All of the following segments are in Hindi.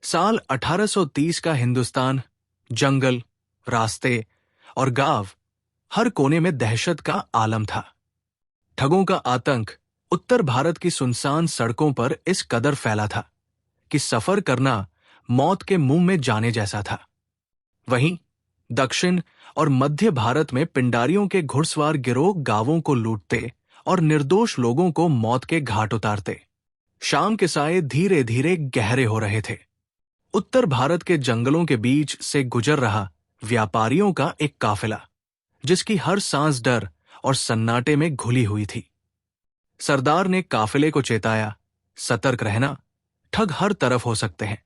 साल 1830 का हिंदुस्तान, जंगल, रास्ते और गांव, हर कोने में दहशत का आलम था। ठगों का आतंक उत्तर भारत की सुनसान सड़कों पर इस कदर फैला था कि सफर करना मौत के मुंह में जाने जैसा था। वहीं दक्षिण और मध्य भारत में पिंडारियों के घुड़सवार गिरोह गांवों को लूटते और निर्दोष लोगों को मौत के घाट उतारते। शाम के साये धीरे धीरे गहरे हो रहे थे। उत्तर भारत के जंगलों के बीच से गुजर रहा व्यापारियों का एक काफिला, जिसकी हर सांस डर और सन्नाटे में घुली हुई थी। सरदार ने काफिले को चेताया, सतर्क रहना, ठग हर तरफ हो सकते हैं।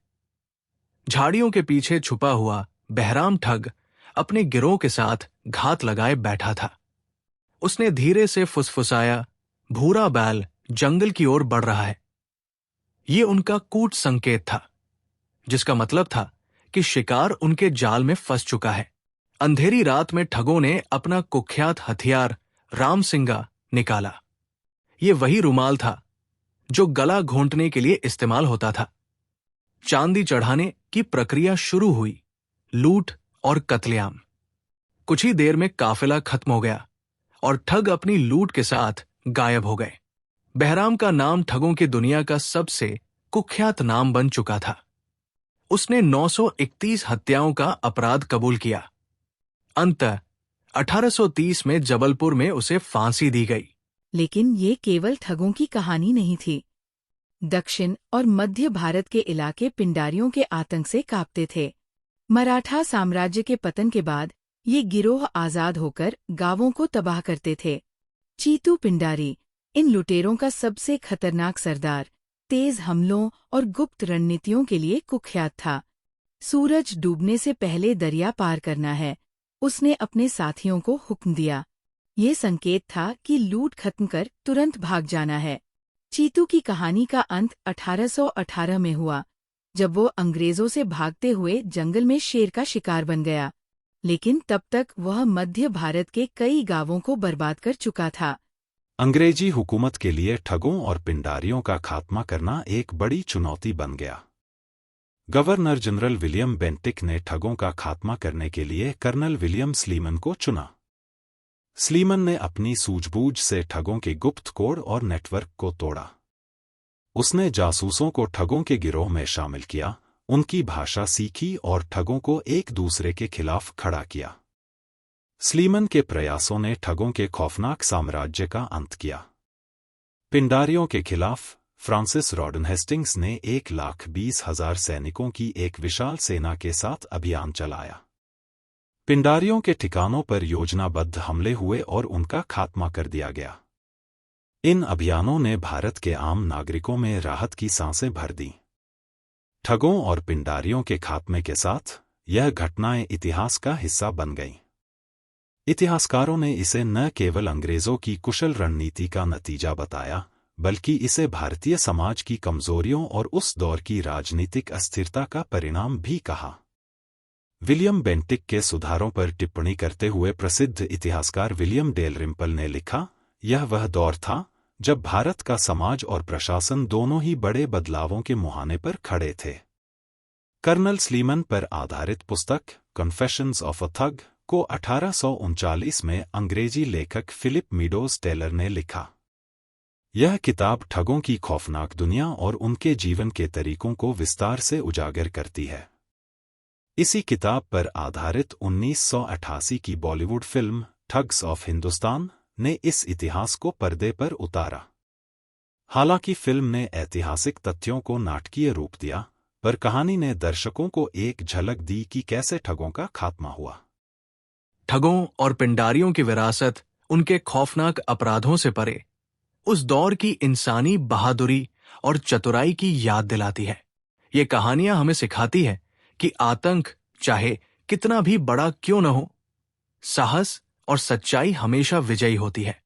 झाड़ियों के पीछे छुपा हुआ बहराम ठग अपने गिरोह के साथ घात लगाए बैठा था। उसने धीरे से फुसफुसाया, भूरा बैल जंगल की ओर बढ़ रहा है। ये उनका कूट संकेत था, जिसका मतलब था कि शिकार उनके जाल में फंस चुका है। अंधेरी रात में ठगों ने अपना कुख्यात हथियार रामसिंगा निकाला। ये वही रुमाल था जो गला घोंटने के लिए इस्तेमाल होता था। चांदी चढ़ाने की प्रक्रिया शुरू हुई। लूट और कत्लेआम। कुछ ही देर में काफिला खत्म हो गया और ठग अपनी लूट के साथ गायब हो गए। बहराम का नाम ठगों की दुनिया का सबसे कुख्यात नाम बन चुका था। उसने 931 हत्याओं का अपराध कबूल किया। अंततः 1830 में जबलपुर में उसे फांसी दी गई। लेकिन ये केवल ठगों की कहानी नहीं थी। दक्षिण और मध्य भारत के इलाके पिंडारियों के आतंक से कांपते थे। मराठा साम्राज्य के पतन के बाद ये गिरोह आजाद होकर गांवों को तबाह करते थे। चीतू पिंडारी इन लुटेरों का सबसे खतरनाक सरदार, तेज हमलों और गुप्त रणनीतियों के लिए कुख्यात था। सूरज डूबने से पहले दरिया पार करना है, उसने अपने साथियों को हुक्म दिया। ये संकेत था कि लूट खत्म कर तुरंत भाग जाना है। चीतू की कहानी का अंत 1818 में हुआ, जब वो अंग्रेजों से भागते हुए जंगल में शेर का शिकार बन गया। लेकिन तब तक वह मध्य भारत के कई गांवों को बर्बाद कर चुका था। अंग्रेजी हुकूमत के लिए ठगों और पिंडारियों का खात्मा करना एक बड़ी चुनौती बन गया। गवर्नर जनरल विलियम बेंटिक ने ठगों का खात्मा करने के लिए कर्नल विलियम स्लीमन को चुना। स्लीमन ने अपनी सूझबूझ से ठगों के गुप्त कोड और नेटवर्क को तोड़ा। उसने जासूसों को ठगों के गिरोह में शामिल किया, उनकी भाषा सीखी और ठगों को एक दूसरे के खिलाफ खड़ा किया। स्लीमन के प्रयासों ने ठगों के खौफनाक साम्राज्य का अंत किया। पिंडारियों के खिलाफ फ्रांसिस रॉडन हेस्टिंग्स ने 1,20,000 सैनिकों की एक विशाल सेना के साथ अभियान चलाया। पिंडारियों के ठिकानों पर योजनाबद्ध हमले हुए और उनका खात्मा कर दिया गया। इन अभियानों ने भारत के आम नागरिकों में राहत की सांसें भर दी। ठगों और पिंडारियों के खात्मे के साथ यह घटनाएं इतिहास का हिस्सा बन गईं। इतिहासकारों ने इसे न केवल अंग्रेजों की कुशल रणनीति का नतीजा बताया, बल्कि इसे भारतीय समाज की कमजोरियों और उस दौर की राजनीतिक अस्थिरता का परिणाम भी कहा। विलियम बेंटिक के सुधारों पर टिप्पणी करते हुए प्रसिद्ध इतिहासकार विलियम डेलरिम्पल ने लिखा, यह वह दौर था जब भारत का समाज और प्रशासन दोनों ही बड़े बदलावों के मुहाने पर खड़े थे। कर्नल स्लीमन पर आधारित पुस्तक कन्फेशंस ऑफ अ थग को 1839 में अंग्रेजी लेखक फिलिप मीडोज टेलर ने लिखा। यह किताब ठगों की खौफनाक दुनिया और उनके जीवन के तरीकों को विस्तार से उजागर करती है। इसी किताब पर आधारित 1988 की Bollywood film thugs of Hindustan ने इस इतिहास को पर्दे पर उतारा। हालांकि फिल्म ने ऐतिहासिक तथ्यों को नाटकीय रूप दिया, पर कहानी ने दर्शकों को एक झलक दी कि कैसे ठगों का खात्मा हुआ। ठगों और पिंडारियों की विरासत उनके खौफनाक अपराधों से परे उस दौर की इंसानी बहादुरी और चतुराई की याद दिलाती है। ये कहानियां हमें सिखाती है कि आतंक चाहे कितना भी बड़ा क्यों न हो, साहस और सच्चाई हमेशा विजयी होती है।